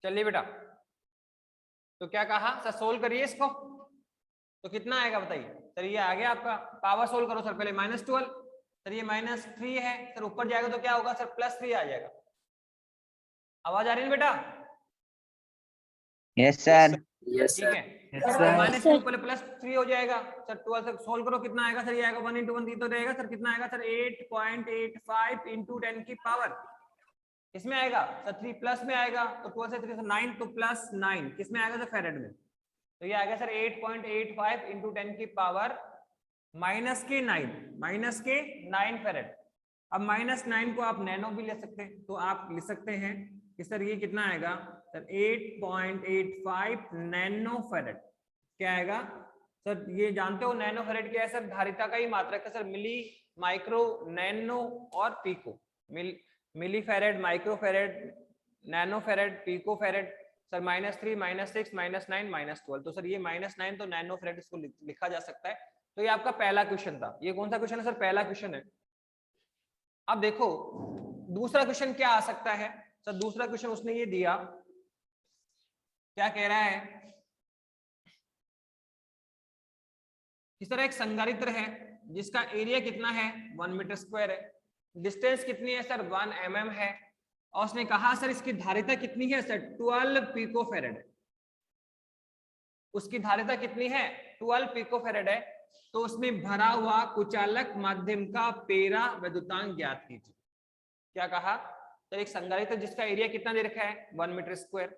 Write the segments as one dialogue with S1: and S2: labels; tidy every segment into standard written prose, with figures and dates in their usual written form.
S1: चलिए बेटा, तो क्या कहा सर, सोल्व करिए इसको। तो कितना आएगा बताइए सर, ये आ गया आपका, पावर सोल्व करो सर पहले, -12 सर, ये -3 है सर, ऊपर जाएगा तो क्या होगा सर, +3 आ जाएगा। आवाज आ रही है बेटा?
S2: Yes sir.
S1: ठीक है, माइनस के ऊपर +3 हो जाएगा सर। 12 से सोल्व करो, कितना आएगा सर, ये आएगा 1 × 1 तो रहेगा सर, कितना आएगा सर, 8.85 × 10 की पावर, किसमें आएगा सर, 3 प्लस में आएगा, तो 12 से 3 से 9, तो +9 किसमें आएगा सर, फेरेड में। तो ये आ गया सर 8.85 × 10 की पावर -9 फेरेड। अब -9 को आप नैनो भी ले सकते हैं, तो आप लिख सकते हैं कि सर ये कितना आएगा सर, 8.85 नैनो फेरेड। क्या आएगा सर, ये जानते हो नैनो फेरेड क्या है सर, धारिता का ही मात्रक है सर, मिली, माइक्रो, नैनो और पीको। मिली फेरेड, माइक्रो फेरेड, नैनो फेरेड, पिको फेरेड सर, -3, -6, -9, -12। तो सर ये -9 तो नैनो फेरेड इसको लिखा जा सकता है। तो ये आपका पहला क्वेश्चन था। ये कौन सा क्वेश्चन है सर, पहला क्वेश्चन है। अब देखो दूसरा क्वेश्चन क्या आ सकता है सर, दूसरा क्वेश्चन उसने ये दिया, क्या कह रहा है इस तरह एक संधारित्र है जिसका एरिया कितना है, 1 मीटर स्क्वायर है, डिस्टेंस कितनी है सर, 1 mm है, और उसने कहा सर इसकी धारिता कितनी है सर, 12 पिको फेरेड है। उसकी धारिता कितनी है, 12 पिको फेरेड है। तो उसमें भरा हुआ कुचालक माध्यम का पेरा वैद्युतांक ज्ञात कीजिए। क्या कहा सर, एक संधारित्र जिसका एरिया कितना दे रखा है, 1 मीटर स्क्वायर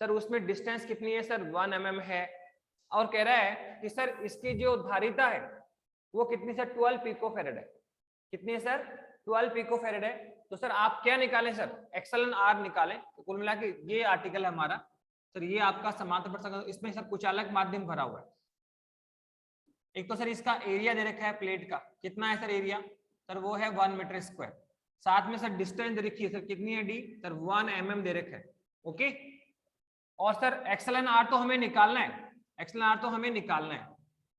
S1: सर, उसमें डिस्टेंस कितनी है सर, 1 mm है, और कह रहा है कि सर इसकी जो धारिता है वो कितनी सर, 12 पिको फेरेड है। कितनी है सर, 12 पिको फेरेड है। तो सर आप क्या निकालें सर, एक्सएलएन आर निकालें। तो कुल मिला के ये आर्टिकल है हमारा सर, ये आपका समांतर प्रसंग, इसमें सर कुचालक माध्यम भरा हुआ है। एक तो सर इसका एरिया दे रखा है प्लेट का, कितना है सर एरिया सर, वो है 1 मीटर स्क्वायर, साथ में सर डिस्टेंस दे रखी है सर, कितनी है डी सर, 1 mm दे रखा है। ओके, और सर एक्सएलएन आर तो हमें निकालना है, एक्सएलएन आर तो हमें निकालना है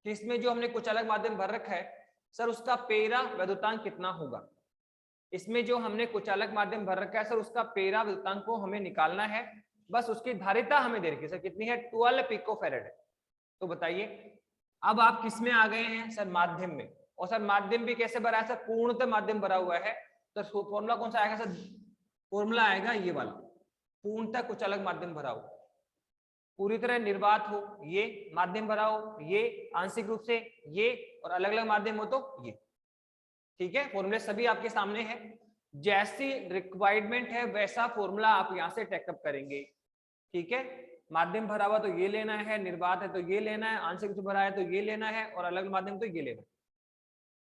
S1: कि इसमें जो हमने कुचालक माध्यम भर रखा है सर, उसका पेरा वैद्युतांक कितना होगा। इसमें जो हमने कुचालक माध्यम भर रखा है सर, उसका पेरा वैद्युतांक को हमें निकालना है। बस उसकी धारिता हमें दे रखी है सर, कितनी है, 12 पिको फेरेड है। तो बताइए अब आप किस में आ गए हैं सर, माध्यम में। और सर माध्यम भी कैसे भरा है सर, पूर्णतः माध्यम भरा हुआ है। तो फॉर्मूला कौन सा आएगा सर, फॉर्मूला आएगा ये वाला, पूर्णतः कुचालक माध्यम भरा हो, पूरी तरह निर्वात हो, ये माध्यम भरा हो, ये आंशिक रूप से, ये और अलग अलग माध्यम हो तो ये। ठीक है, फॉर्मूले सभी आपके सामने है, जैसी रिक्वायरमेंट है वैसा फॉर्मूला आप यहां से टेकअप करेंगे। ठीक है, माध्यम भरा हुआ तो ये लेना है, निर्वात है तो ये लेना है, आंशिक रूप से भरा है तो ये लेना है, और अलग माध्यम तो ये लेना है।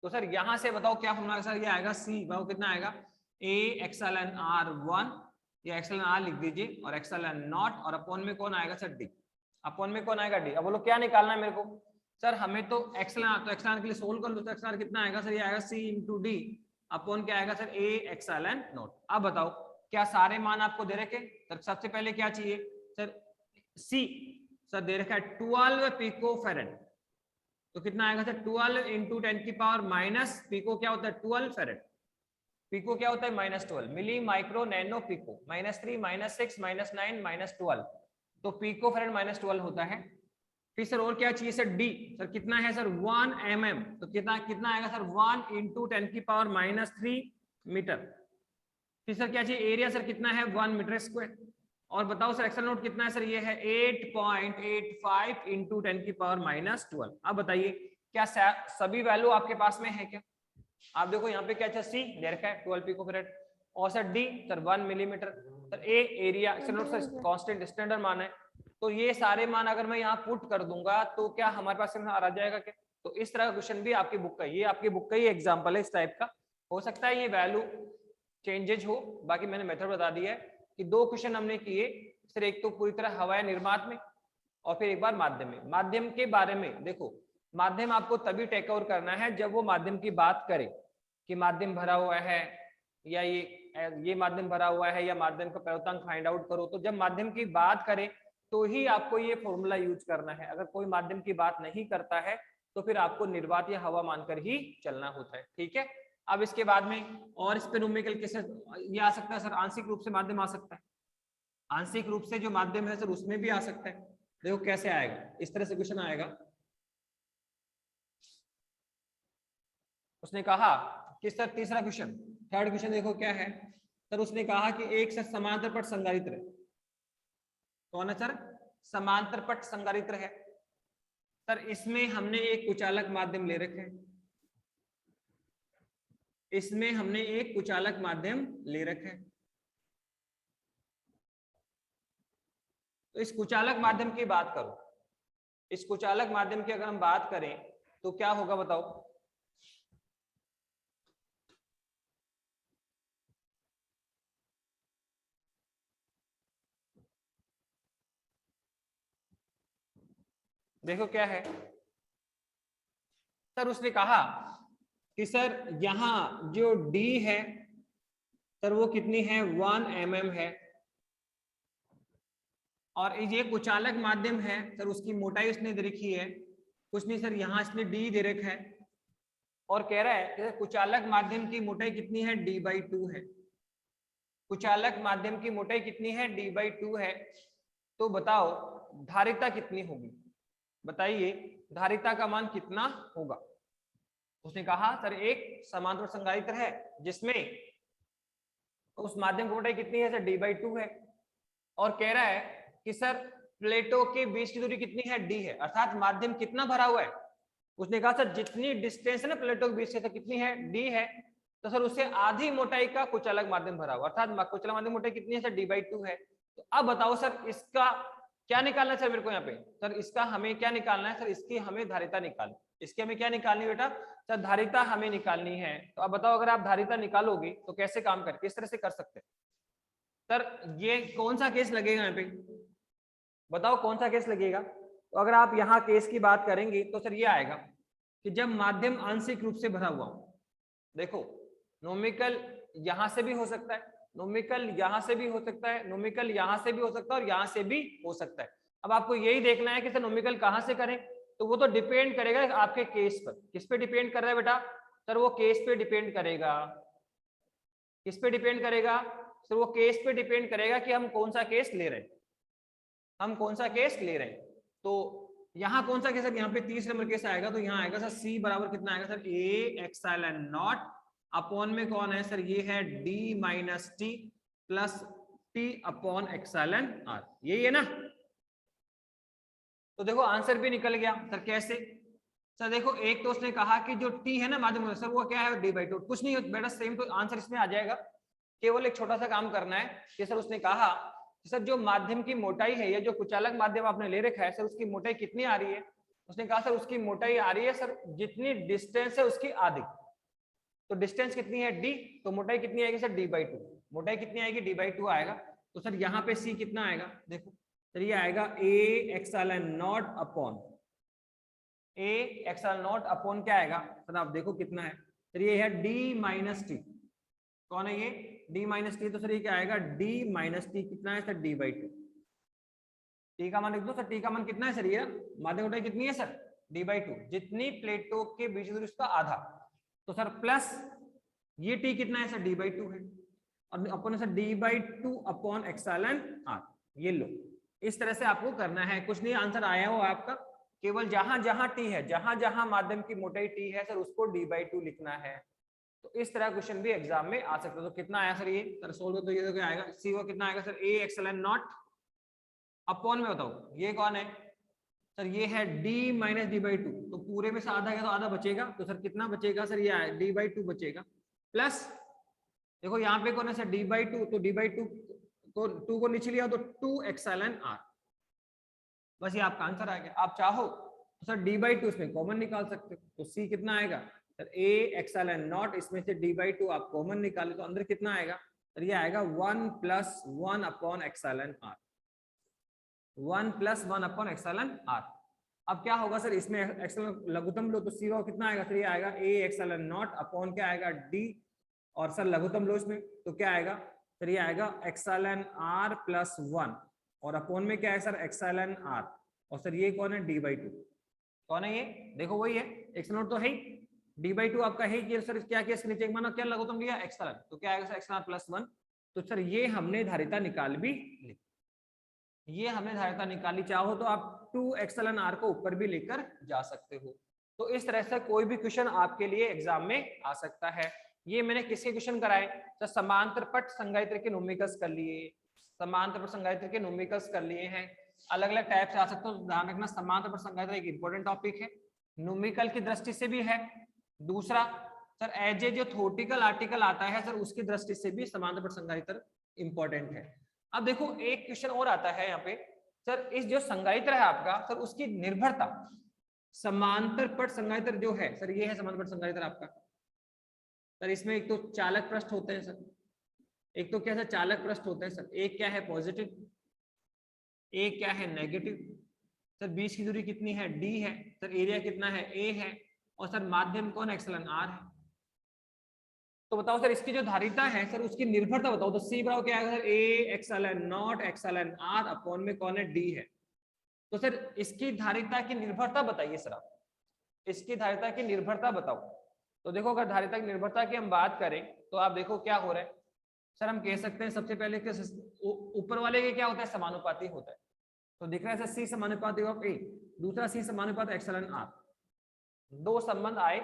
S1: तो सर यहां से बताओ क्या फॉर्मूला सर, ये आएगा सी, वो कितना आएगा, ए एक्सएलएन आर 1, या एक्सएलएन आर लिख दीजिए, और एक्सएलएन नॉट, और अपॉन में कौन आएगा सर, डी। अपॉन में कौन आएगा, डी। अब बोलो क्या निकालना है मेरे को सर, हमें तो एक्सएलएन, तो एक्सएलएन के लिए सोल्व कर लो, तो एक्सएलएन कितना आएगा सर, ये आएगा सी इंटू डी, अपॉन क्या आएगा सर, ए एक्सएलएन नॉट। अब बताओ क्या सारे मान आपको दे रखे सर, सबसे पहले क्या चाहिए सर, सी सर दे रखा है 12 पिको फेरेड, तो कितना आएगा सर, 12 इंटू 10 की पावर माइनस, पिको क्या होता है 12 फेरेड, पिको क्या होता है -12, मिली, माइक्रो, नैनो, पिको, -3, -6, -9, -12, तो पिको फेरेड -12 होता है। फिर सर और क्या चाहिए सर, डी सर कितना है सर, 1 mm, तो कितना कितना आएगा सर, 1 इंटू 10 की पावर -3 मीटर। फिर सर क्या चाहिए, एरिया सर कितना है, 1 मीटर स्क्वायर। और बताओ सर एक्सएल नोट कितना है सर, ये है 8.85 इंटू 10 की पावर -12। अब बताइए क्या सभी वैल्यू आपके पास में है क्या। आप देखो यहाँ पे क्या है, सी दे रखा है 12 पिको फेरेड, और sir D sir 1 millimetre, sir A area XL note sir constant standard मान है। तो ये सारे मान अगर मैं यहाँ पुट कर दूंगा तो क्या हमारे पास आ जाएगा क्या। तो इस तरह का क्वेश्चन भी आपकी बुक का, ये आपकी बुक का ही एग्जाम्पल है इस टाइप का। हो सकता है ये वैल्यू चेंजेज हो, बाकी मैंने मेथड बता दिया है कि 2 क्वेश्चन हमने किए सर, एक तो पूरी तरह हवाई निर्मात में, और फिर एक बार माध्यम में। माध्यम के बारे में देखो, माध्यम आपको तभी टेक ओवर करना है जब वो माध्यम की बात करे कि माध्यम भरा हुआ है, या ये माध्यम भरा हुआ है, या माध्यम का प्रवर्तक फाइंड आउट करो। तो जब माध्यम की बात करे तो ही आपको ये फॉर्मूला यूज करना है। अगर कोई माध्यम की बात नहीं करता है तो फिर आपको निर्वात या हवा मानकर ही चलना होता है। ठीक है, अब इसके बाद में और इस पे न्यूमेरिकल कैसे ये आ सकता है सर, आंशिक रूप से माध्यम आ सकता है, आंशिक रूप से जो माध्यम है सर उसमें भी आ सकता है। देखो कैसे आएगा, इस तरह से क्वेश्चन आएगा। उसने कहा कि सर तीसरा क्वेश्चन, थर्ड क्वेश्चन देखो क्या है सर। उसने कहा कि एक सर समांतर पट संधारित्र है। कौन है सर? समांतर पट संधारित्र है सर। इसमें हमने एक कुचालक माध्यम ले रखे हैं, इसमें हमने एक कुचालक माध्यम ले रखे हैं। तो इस कुचालक माध्यम की बात करो, इस कुचालक माध्यम की अगर हम बात करें तो क्या होगा बताओ? देखो क्या है सर। उसने कहा कि सर यहां जो D है सर वो कितनी है 1 mm है, और ये कुचालक माध्यम है सर उसकी मोटाई उसने दे रखी है कुछ नहीं सर, यहां इसने D दे रखा है और कह रहा है कि कुचालक माध्यम की मोटाई कितनी है D/2 है। कुचालक माध्यम की मोटाई कितनी है D/2 है। तो बताओ धारिता कितनी होगी, बताइए धारिता का मान कितना होगा? उसने कहा सर एक समांतर संधारित्र है जिसमें उस माध्यम की मोटाई कितनी है सर D/2 है, और कह रहा है कि सर प्लेटों के बीच की दूरी कितनी है D है, अर्थात माध्यम कितना भरा हुआ है। उसने कहा सर जितनी डिस्टेंस है ना प्लेटों के बीच से, तो कितनी है D है, तो सर उससे आधी मोटाई का कुचालक माध्यम भरा हुआ, अर्थात कुचालक माध्यम मोटाई कितनी है सर D/2 है। तो अब बताओ सर इसका क्या निकालना है सर मेरे को यहाँ पे? सर इसका हमें क्या निकालना है सर? इसकी हमें धारिता निकालनी, इसकी हमें क्या निकालनी बेटा सर? धारिता हमें निकालनी है। तो अब बताओ अगर आप धारिता निकालोगे तो कैसे काम कर, किस तरह से कर सकते हैं सर? ये कौन सा केस लगेगा यहाँ पे, बताओ कौन सा केस लगेगा? तो अगर आप यहाँ केस की बात करेंगे तो सर ये आएगा कि जब माध्यम आंशिक रूप से भरा हुआ हो। देखो नोमिकल यहां से भी हो सकता है, नोमिकल यहां से भी हो सकता है, नोमिकल यहां से भी हो सकता है और यहां से भी हो सकता है। अब आपको यही देखना है कि सर नोमिकल कहां से करें, तो वो तो डिपेंड करेगा आपके केस पर। किस पे डिपेंड कर रहा है बेटा सर? वो केस पे डिपेंड करेगा। किस पे डिपेंड करेगा सर? वो केस पे डिपेंड करेगा कि हम कौन सा केस ले रहे हैं, हम कौन सा केस ले रहे हैं। तो यहाँ कौन सा केस है? यहाँ पे 30 नंबर केस आएगा, तो यहाँ आएगा सर C बराबर कितना आएगा sir? A epsilon not upon में कौन है सर? ये है D minus T plus T upon epsilon R, यही है ना? तो देखो आंसर भी निकल गया सर। कैसे सर? देखो एक तो उसने कहा कि जो T है ना माध्यम सर वो क्या है D/2, कुछ नहीं बेटा सेम तो आंसर इसमें आ जाएगा। केवल एक छोटा सा काम करना है कि सर उसने कहा सर जो माध्यम की मोटाई है, या जो कुचालक माध्यम आपने ले रखा है सर उसकी मोटाई कितनी आ रही है? उसने कहा सर उसकी मोटाई आ रही है सर जितनी डिस्टेंस है उसकी आधी। तो डिस्टेंस कितनी है D, तो मोटाई कितनी आएगी सर D/2, मोटाई कितनी आएगी D/2 आएगा। तो सर यहाँ पे C कितना आएगा? देखो सर ये आएगा A epsilon not upon, A epsilon not upon क्या आएगा सर? आप देखो कितना है सर? ये है D माइनस T। कौन है ये? D minus T। तो सर ये क्या आएगा? D माइनस T कितना है सर? D/2। T का मान लिख दो सर। T का मान कितना है सर? ये माध्यम मोटाई कितनी है सर? D/2, जितनी प्लेटों के बीच दूरी उसका आधा। तो सर प्लस ये T कितना है सर? D/2 है, और अपन sir D/2 upon epsilon R। ये लो, इस तरह से आपको करना है। कुछ नहीं आंसर आया हो आपका, केवल जहां जहां T है, जहां जहां माध्यम की मोटाई T है सर उसको D/2 लिखना है। तो इस तरह क्वेश्चन भी एग्जाम में आ सकता है। तो कितना आया सर ये सर? सोल्व तो ये क्या आएगा? C वो कितना आएगा sir? A epsilon not upon में बताओ ये कौन है सर? ये है D माइनस D/2। तो पूरे में से आधा है तो आधा बचेगा, तो सर कितना बचेगा सर? ये D/2 बचेगा, प्लस देखो यहाँ पे कौन है सर? D/2, तो D/2 को 2 को नीचे लिया तो 2 एप्सिलॉन R। बस ये आपका आंसर आ गया। आप चाहो तो सर D/2 इसमें कॉमन निकाल सकते हो, तो C कितना आएगा सर? A एप्सिलॉन नॉट, इसमें से D/2 आप कॉमन निकाले तो अंदर कितना आएगा सर? ये आएगा 1 plus 1 upon epsilon R, 1 plus 1 upon epsilon R। अब क्या होगा सर? इसमें एप्सिलॉन लघुत्तम लो तो C कितना आएगा सर? ये आएगा A एप्सिलॉन नॉट अपॉन क्या आएगा? D, और सर लघुत्तम लो इसमें तो क्या आएगा सर? ये आएगा एप्सिलॉन R प्लस 1, और अपॉन में क्या है सर? एप्सिलॉन R, और सर ये कौन है? D/2। कौन है ये? देखो वही है, एप्सिलॉन तो है ही, D/2 आपका है कि सर क्या केस नीचे माना क्या लघुत्तम लिया? एप्सिलॉन, तो क्या आएगा सर? Epsilon plus 1। तो सर ये हमने धारिता निकाल भी ली। ये हमने धारिता निकाली, चाहो तो आप 2 को ऊपर भी लेकर जा सकते हो। तो इस तरह से कोई भी क्वेश्चन आपके लिए एग्जाम में आ सकता है। ये मैंने किसके क्वेश्चन कराए, तो समांतर पट संगायित्र के न्यूमेरिकल्स कर लिए, समांतर पट संगायित्र के न्यूमेरिकल्स कर लिए हैं। अलग अलग टाइप से आ सकते हो, ध्यान रखना समांतर पट संगायित्र एक इंपॉर्टेंट टॉपिक है, न्यूमेरिकल की दृष्टि से भी है। दूसरा सर एज ए जो थ्योरेटिकल आर्टिकल आता है सर, उसकी दृष्टि से भी समांतर पट संगायित्र इंपॉर्टेंट है। अब देखो एक क्वेश्चन और आता है यहाँ पे, सर इस जो संगायित्र है आपका सर, उसकी निर्भरता, समांतर पट संगायित्र जो है सर, ये है समांतर पट संगायित्र आपका सर। इसमें एक तो चालक पृष्ठ होते हैं सर, एक तो क्या सर चालक पृष्ठ होते हैं सर, एक क्या है पॉजिटिव, एक क्या है नेगेटिव। सर बीच की दूरी कितनी है, डी है सर, एरिया कितना है, ए है, और सर माध्यम कौन एक्सलन आर है। तो बताओ सर इसकी जो धारिता है सर, उसकी निर्भरता बताओ। तो सी बराबर क्या है सर, ए एक्सलन नॉट एक्सलन आर अपॉन में कौन है, डी है। तो सर इसकी धारिता की निर्भरता बताइए सर आप, इसकी धारिता की निर्भरता बताओ। तो देखो अगर धारिता की निर्भरता की हम बात करें तो आप देखो क्या हो रहा है सर, हम कह सकते हैं सबसे पहले कि ऊपर वाले के क्या होता है, समानुपाती होता है। तो दिख रहा है सर सी समानुपाती ऑफ ए, दूसरा सी समानुपात एक्सलन आर, दो संबंध आए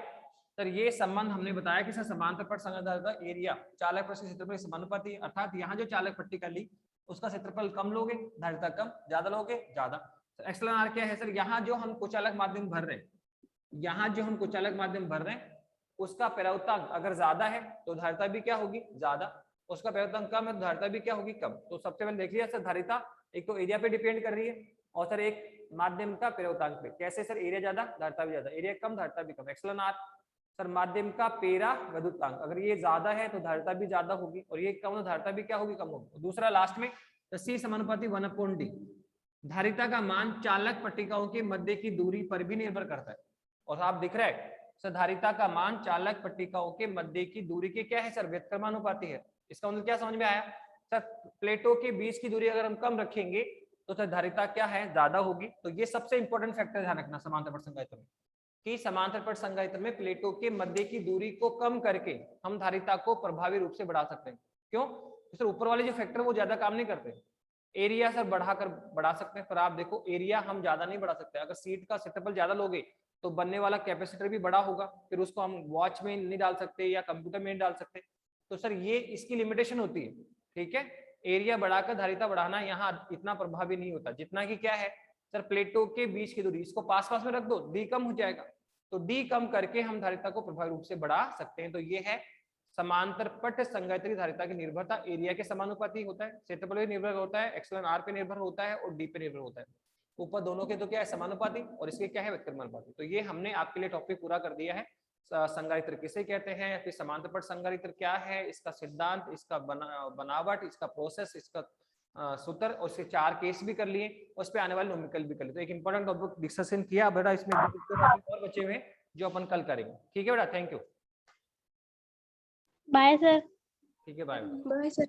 S1: सर। ये संबंध हमने बताया कि सर समांतर पट संगायित्र एरिया चालक पृष्ठ के क्षेत्रफल के समानुपाती, अर्थात यहाँ जो चालक पट्टी कर ली उसका क्षेत्रफल कम लोगे, धारिता कम, ज्यादा लोगे ज्यादा। एक्सलन आर क्या है सर, यहाँ जो हम कुचालक माध्यम भर रहे हैं, यहाँ जो हम कुचालक माध्यम भर रहे हैं उसका पेरावृत्तांक अगर ज्यादा है तो धारिता भी क्या होगी, ज्यादा, उसका पेरावृत्तांक कम है तो धारिता भी क्या होगी, कम। तो सबसे पहले देख लिया सर, धारिता एक तो एरिया पे डिपेंड कर रही है और सर एक माध्यम का पेरावृत्तांक पे। कैसे सर, एरिया ज्यादा धारिता भी ज्यादा, एरिया कम धारिता भी कम। एक्सलन आर सर माध्यम का पेरा विद्युतांक, अगर ये ज्यादा है तो धारिता भी ज्यादा होगी और ये कम तो धारिता भी क्या होगी, कम होगी। दूसरा लास्ट में सी समानुपाती 1/d, धारिता का मान चालक पट्टिकाओं के मध्य की दूरी पर भी निर्भर करता है। और आप दिख रहा है सर, धारिता का मान चालक पट्टिकाओं के मध्य की दूरी के क्या है सर, व्युत्क्रमानुपाती है। इसका मतलब क्या समझ में आया सर, प्लेटों के बीच की दूरी अगर हम कम रखेंगे तो सर धारिता क्या है, ज्यादा होगी। तो ये सबसे इंपॉर्टेंट फैक्टर ध्यान रखना समांतर पट संगायित्र में, कि समांतर पट संगायित्र में प्लेटों के मध्य की दूरी को कम करके हम धारिता को प्रभावी रूप से बढ़ा सकते हैं। क्यों, तो सर ऊपर वाले जो फैक्टर वो ज्यादा काम नहीं करते। एरिया सर बढ़ाकर बढ़ा सकते हैं, पर आप देखो एरिया हम ज्यादा नहीं बढ़ा सकते। अगर सीट का क्षेत्रफल ज्यादा लोगे तो बनने वाला कैपेसिटर भी बड़ा होगा, फिर उसको हम वॉच में नहीं डाल सकते या कंप्यूटर में नहीं डाल सकते। तो सर ये इसकी लिमिटेशन होती है, ठीक है। एरिया बढ़ाकर धारिता बढ़ाना यहाँ इतना प्रभावी नहीं होता जितना कि क्या है सर, प्लेटों के बीच की दूरी, इसको पास पास में रख दो, डी कम हो जाएगा। तो डी कम करके हम धारिता को प्रभावी रूप से बढ़ा सकते हैं। तो ये है समांतर पट संगायित्र की धारिता की निर्भरता, एरिया के समानुपाती होता है, क्षेत्रफल पे निर्भर होता है, एक्सलन आर पे निर्भर होता है और डी पे निर्भर होता है। ऊपर दोनों के तो क्या है, समानुपाती, और इसके क्या है, व्युत्क्रमानुपाती। तो ये हमने आपके लिए टॉपिक पूरा कर दिया है। संगायित्र किसे कहते हैं, फिर समांतर पट संगायित्र क्या है, इसका सिद्धांत, इसका बनावट, इसका प्रोसेस, इसका सूत्र, और इसके 4 केस भी कर लिए, उस पे आने वाले न्यूमेरिकल भी कर लिए। तो एक इंपॉर्टेंट टॉपिक डिस्कशन किया बेटा, इसमें और बचे हुए जो अपन कल करेंगे। ठीक है बेटा, थैंक यू।
S2: Bye sir.
S1: ठीक है, बाय।
S2: Bye sir.